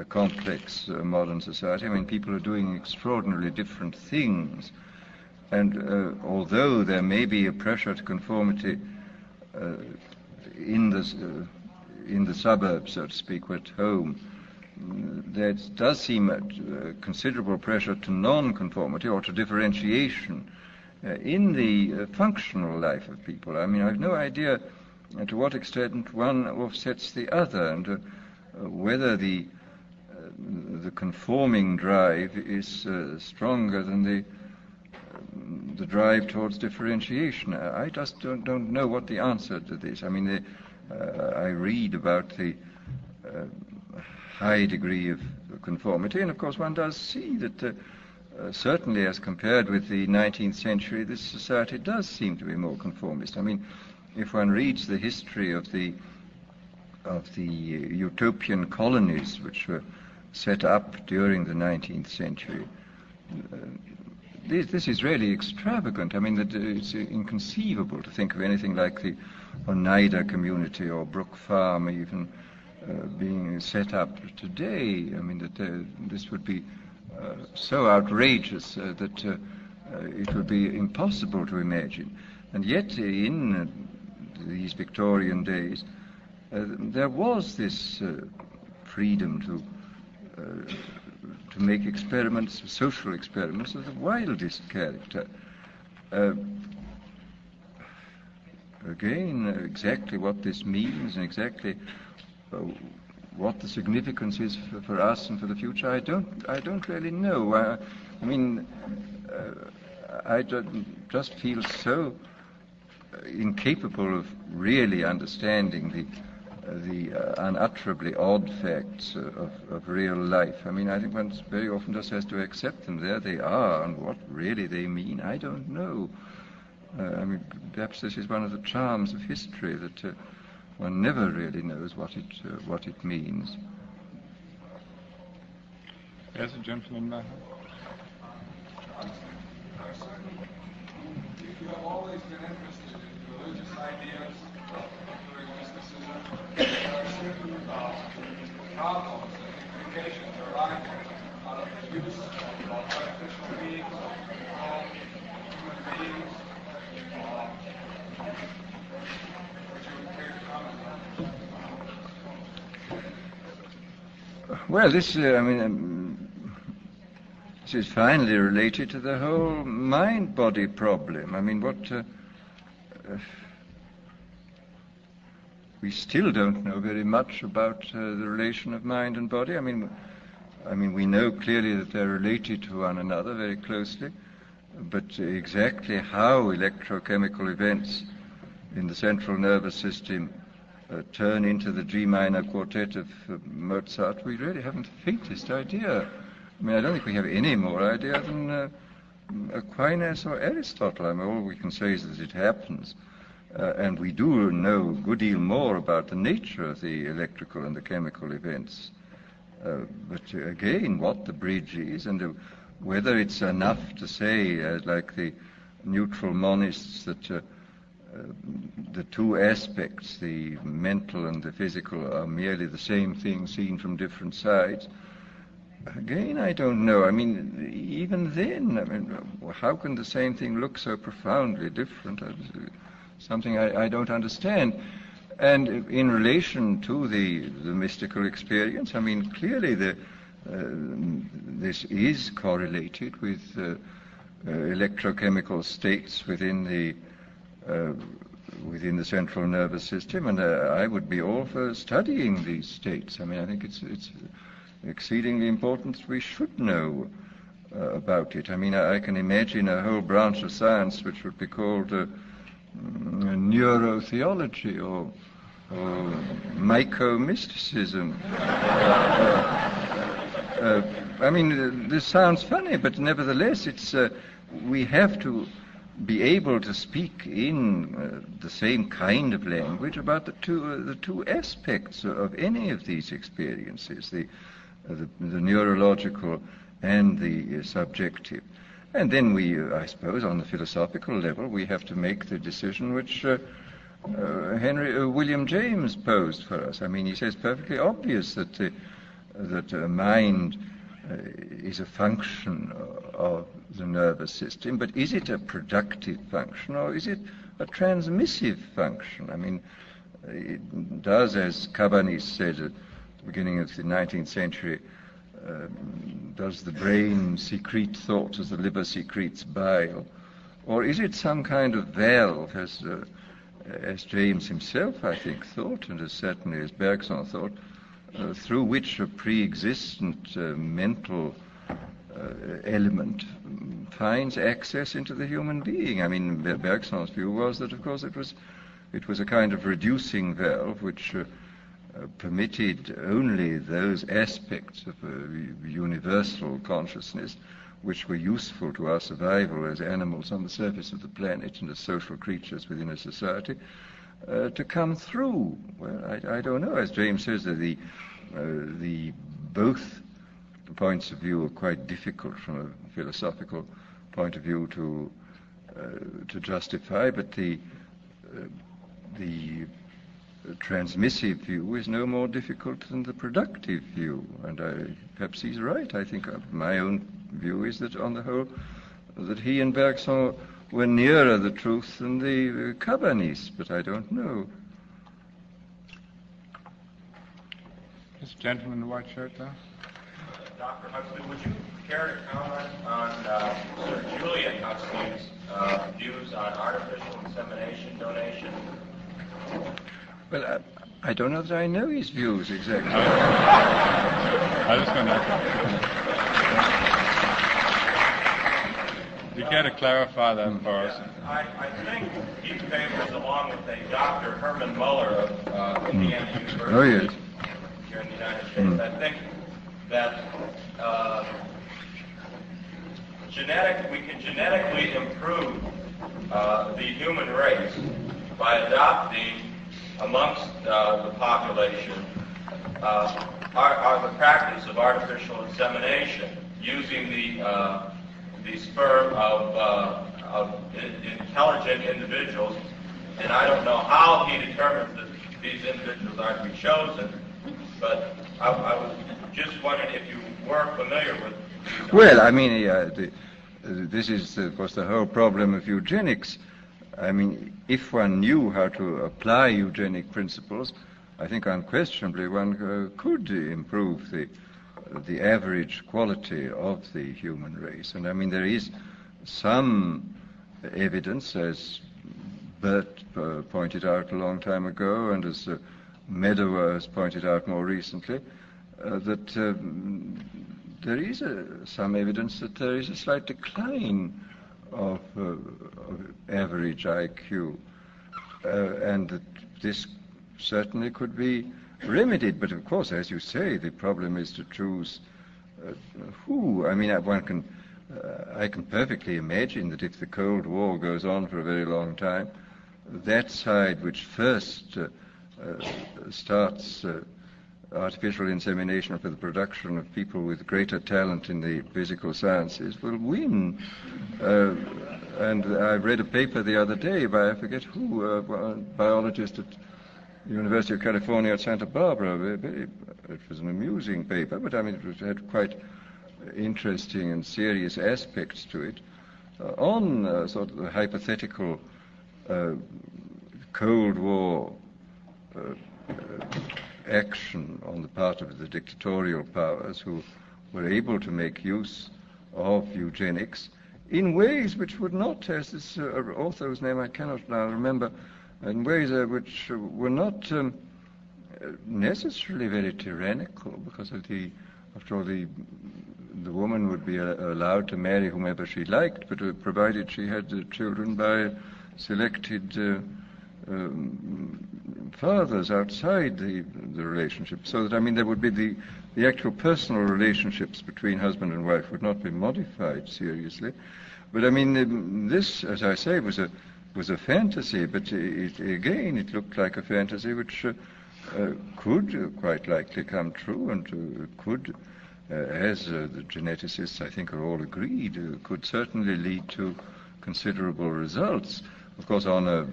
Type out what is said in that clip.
complex modern society. I mean, people are doing extraordinarily different things, and although there may be a pressure to conformity in the suburbs, so to speak, or at home, there does seem a considerable pressure to non-conformity or to differentiation in the functional life of people. I mean, I have no idea to what extent one offsets the other, and whether the conforming drive is stronger than the drive towards differentiation. I just don't know what the answer to this. I mean, I read about the high degree of conformity, and of course one does see that certainly as compared with the 19th century, this society does seem to be more conformist. I mean, if one reads the history of the utopian colonies which were set up during the 19th century, this is really extravagant. I mean, that it's inconceivable to think of anything like the Oneida community or Brook Farm even being set up today. I mean, that this would be so outrageous that it would be impossible to imagine. And yet, in these Victorian days, there was this freedom to make experiments, social experiments of the wildest character. Again, exactly what this means and exactly what the significance is for us and for the future, I don't really know. I mean, I just feel so incapable of really understanding the unutterably odd facts of real life. I mean, I think one very often just has to accept them. There they are, and what really they mean, I don't know. I mean, perhaps this is one of the charms of history, that one never really knows what it means. Yes, a gentleman there. You have always been interested in religious ideas during mysticism. There are certain problems and implications arising out of the use of artificial beings, of human beings. Would you care to comment on this? Well, this is finally related to the whole mind-body problem. I mean, we still don't know very much about the relation of mind and body. I mean, we know clearly that they're related to one another very closely, but exactly how electrochemical events in the central nervous system turn into the G minor quartet of Mozart, we really haven't the faintest idea. I mean, I don't think we have any more idea than Aquinas or Aristotle. I mean, all we can say is that it happens. And we do know a good deal more about the nature of the electrical and the chemical events. But again, what the bridge is, and whether it's enough to say, like the neutral monists, that the two aspects, the mental and the physical, are merely the same thing seen from different sides. Again, I don't know. I mean, even then, I mean, how can the same thing look so profoundly different? Something I don't understand. And in relation to the mystical experience, I mean, clearly this is correlated with electrochemical states within the central nervous system, and I would be all for studying these states. I mean, I think it's exceedingly important that we should know about it. I mean, I can imagine a whole branch of science which would be called neurotheology or myco-mysticism. I mean, this sounds funny, but nevertheless, we have to be able to speak in the same kind of language about the two aspects of any of these experiences, the neurological and the subjective. And then I suppose, on the philosophical level, we have to make the decision which William James posed for us. I mean, he says perfectly obvious that that mind is a function of the nervous system, but is it a productive function or is it a transmissive function? I mean, it does, as Cabanis said at the beginning of the 19th century, does the brain secrete thought as the liver secretes bile? Or is it some kind of valve, as James himself, I think, thought, and as certainly as Bergson thought, through which a pre-existent mental element finds access into the human being? I mean, Bergson's view was that, of course, it was a kind of reducing valve which permitted only those aspects of universal consciousness which were useful to our survival as animals on the surface of the planet and as social creatures within a society to come through. Well, I don't know. As James says, that the both points of view are quite difficult from a philosophical point of view to justify, but the transmissive view is no more difficult than the productive view, and perhaps he's right. I think my own view is that, on the whole, that he and Bergson were nearer the truth than the Cabanis, but I don't know. This gentleman in the white shirt there. Dr. Huxley, would you care to comment on Sir Julian Huxley's views on artificial insemination donation? Well, I don't know that I know his views exactly. I was going to... You care to clarify that for us? I think he favors, along with a Dr. Herman Muller of Indiana University. Oh, yes. Here in the United States. I think that we can genetically improve the human race by adopting amongst the population are the practice of artificial insemination, using the sperm of intelligent individuals. And I don't know how he determines that these individuals are to be chosen, but I was just wondering if you were familiar with these. Well, I mean, this is, of course, the whole problem of eugenics. I mean, if one knew how to apply eugenic principles, I think unquestionably one could improve the average quality of the human race. And I mean, there is some evidence, as Bert pointed out a long time ago, and as Medower has pointed out more recently, that there is some evidence that there is a slight decline of average IQ, and that this certainly could be remedied. But of course, as you say, the problem is to choose who. I mean, I can perfectly imagine that if the Cold War goes on for a very long time, that side which first starts artificial insemination for the production of people with greater talent in the physical sciences will win. And I read a paper the other day by, I forget who, a biologist at the University of California at Santa Barbara. It was an amusing paper, but I mean, it had quite interesting and serious aspects to it on sort of the hypothetical Cold War action on the part of the dictatorial powers who were able to make use of eugenics in ways which would not, as this author whose name I cannot now remember, in ways which were not necessarily very tyrannical, because of after all, the woman would be allowed to marry whomever she liked, but provided she had children by selected fathers outside the relationship, so that, I mean, there would be the actual personal relationships between husband and wife would not be modified seriously. But I mean, this, as I say, was a fantasy, but it looked like a fantasy which could quite likely come true, and could, as the geneticists I think are all agreed, could certainly lead to considerable results. Of course, on a